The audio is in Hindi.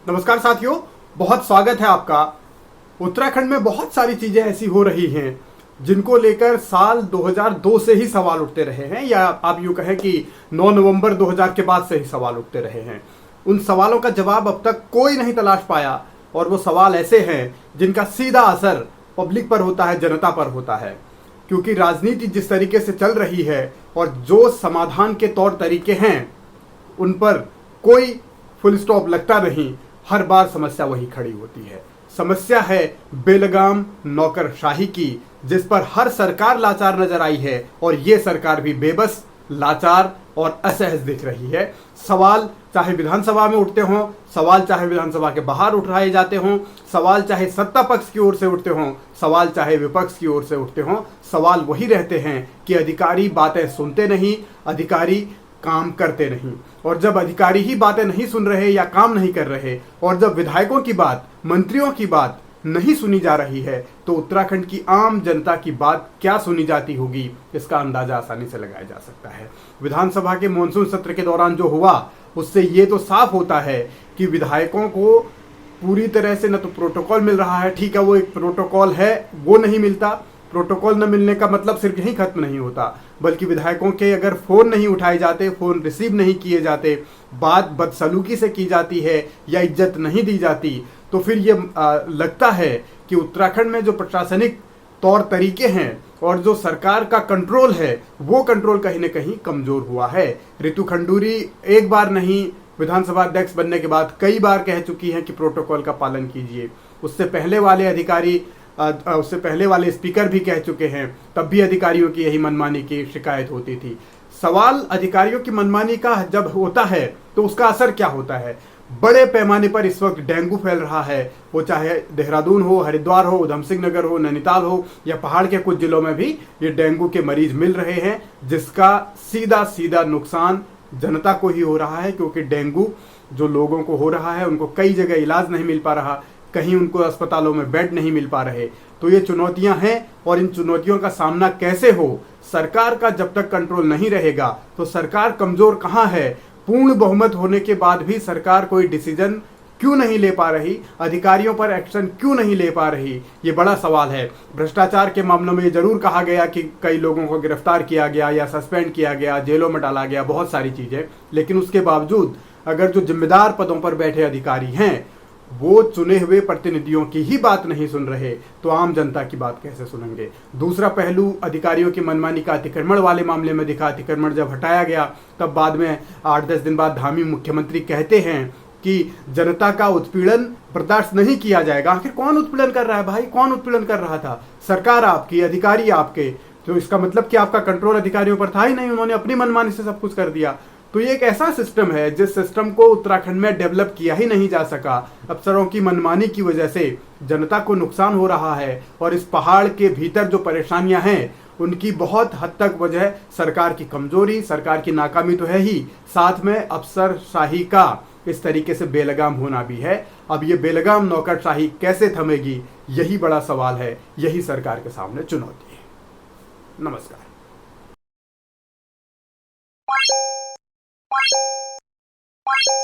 नमस्कार साथियों, बहुत स्वागत है आपका। उत्तराखंड में बहुत सारी चीजें ऐसी हो रही हैं जिनको लेकर साल 2002 से ही सवाल उठते रहे हैं, या आप यूं कहें कि 9 नवंबर 2000 के बाद से ही सवाल उठते रहे हैं। उन सवालों का जवाब अब तक कोई नहीं तलाश पाया, और वो सवाल ऐसे हैं जिनका सीधा असर पब्लिक पर होता है, जनता पर होता है। क्योंकि राजनीति जिस तरीके से चल रही है और जो समाधान के तौर तरीके हैं उन पर कोई फुल स्टॉप लगता नहीं। हर बार समस्या वही खड़ी होती है। समस्या है बेलगाम नौकरशाही की, जिस पर हर सरकार लाचार नजर आई है, और ये सरकार भी बेबस, लाचार और असहज दिख रही है। सवाल चाहे विधानसभा में उठते हों, सवाल चाहे विधानसभा के बाहर उठाए जाते हों, सवाल चाहे सत्ता पक्ष की ओर से उठते हों, सवाल चाहे विपक्ष की ओर से उठते हों, सवाल वही रहते हैं कि अधिकारी बातें सुनते नहीं, अधिकारी काम करते नहीं। और जब अधिकारी ही बातें नहीं सुन रहे या काम नहीं कर रहे, और जब विधायकों की बात, मंत्रियों की बात नहीं सुनी जा रही है, तो उत्तराखंड की आम जनता की बात क्या सुनी जाती होगी, इसका अंदाजा आसानी से लगाया जा सकता है। विधानसभा के मॉनसून सत्र के दौरान जो हुआ, उससे ये तो साफ होता है कि विधायकों को पूरी तरह से न तो प्रोटोकॉल मिल रहा है, ठीक है वो एक प्रोटोकॉल है, वो नहीं मिलता। प्रोटोकॉल न मिलने का मतलब सिर्फ यही खत्म नहीं होता, बल्कि विधायकों के अगर फोन नहीं उठाए जाते, फोन रिसीव नहीं किए जाते, बात बदसलूकी से की जाती है या इज्जत नहीं दी जाती, तो फिर ये लगता है कि उत्तराखंड में जो प्रशासनिक तौर तरीके हैं और जो सरकार का कंट्रोल है, वो कंट्रोल कहीं ना कहीं कमजोर हुआ है। रितु खंडूरी एक बार नहीं, विधानसभा अध्यक्ष बनने के बाद कई बार कह चुकी हैं कि प्रोटोकॉल का पालन कीजिए। उससे पहले वाले अधिकारी, उससे पहले वाले स्पीकर भी कह चुके हैं, तब भी अधिकारियों की यही मनमानी की शिकायत होती थी। सवाल अधिकारियों की मनमानी का जब होता है तो उसका असर क्या होता है। बड़े पैमाने पर इस वक्त डेंगू फैल रहा है, वो चाहे देहरादून हो, हरिद्वार हो, उधम सिंह नगर हो, नैनीताल हो, या पहाड़ के कुछ जिलों में भी ये डेंगू के मरीज मिल रहे हैं, जिसका सीधा सीधा नुकसान जनता को ही हो रहा है। क्योंकि डेंगू जो लोगों को हो रहा है, उनको कई जगह इलाज नहीं मिल पा रहा, कहीं उनको अस्पतालों में बेड नहीं मिल पा रहे। तो ये चुनौतियां हैं, और इन चुनौतियों का सामना कैसे हो, सरकार का जब तक कंट्रोल नहीं रहेगा तो सरकार कमजोर कहां है। पूर्ण बहुमत होने के बाद भी सरकार कोई डिसीजन क्यों नहीं ले पा रही, अधिकारियों पर एक्शन क्यों नहीं ले पा रही, ये बड़ा सवाल है। भ्रष्टाचार के मामलों में ये जरूर कहा गया कि कई लोगों को गिरफ्तार किया गया या सस्पेंड किया गया, जेलों में डाला गया, बहुत सारी चीजें, लेकिन उसके बावजूद अगर जो जिम्मेदार पदों पर बैठे अधिकारी हैं वो चुने हुए प्रतिनिधियों की ही बात नहीं सुन रहे, तो आम जनता की बात कैसे सुनेंगे। दूसरा पहलू अधिकारियों की मनमानी का अतिक्रमण वाले मामले में दिखा। अतिक्रमण जब हटाया गया, तब बाद में 8-10 दिन बाद धामी मुख्यमंत्री कहते हैं कि जनता का उत्पीड़न बर्दाश्त नहीं किया जाएगा। आखिर कौन उत्पीड़न कर रहा है भाई, कौन उत्पीड़न कर रहा था? सरकार आपकी, अधिकारी आपके, तो इसका मतलब कि आपका कंट्रोल अधिकारियों पर था ही नहीं, उन्होंने अपनी मनमानी से सब कुछ कर दिया। तो ये एक ऐसा सिस्टम है जिस सिस्टम को उत्तराखंड में डेवलप किया ही नहीं जा सका। अफसरों की मनमानी की वजह से जनता को नुकसान हो रहा है, और इस पहाड़ के भीतर जो परेशानियां हैं उनकी बहुत हद तक वजह सरकार की कमजोरी, सरकार की नाकामी तो है ही, साथ में अफसरशाही का इस तरीके से बेलगाम होना भी है। अब ये बेलगाम नौकरशाही कैसे थमेगी, यही बड़ा सवाल है, यही सरकार के सामने चुनौती है। नमस्कार। What?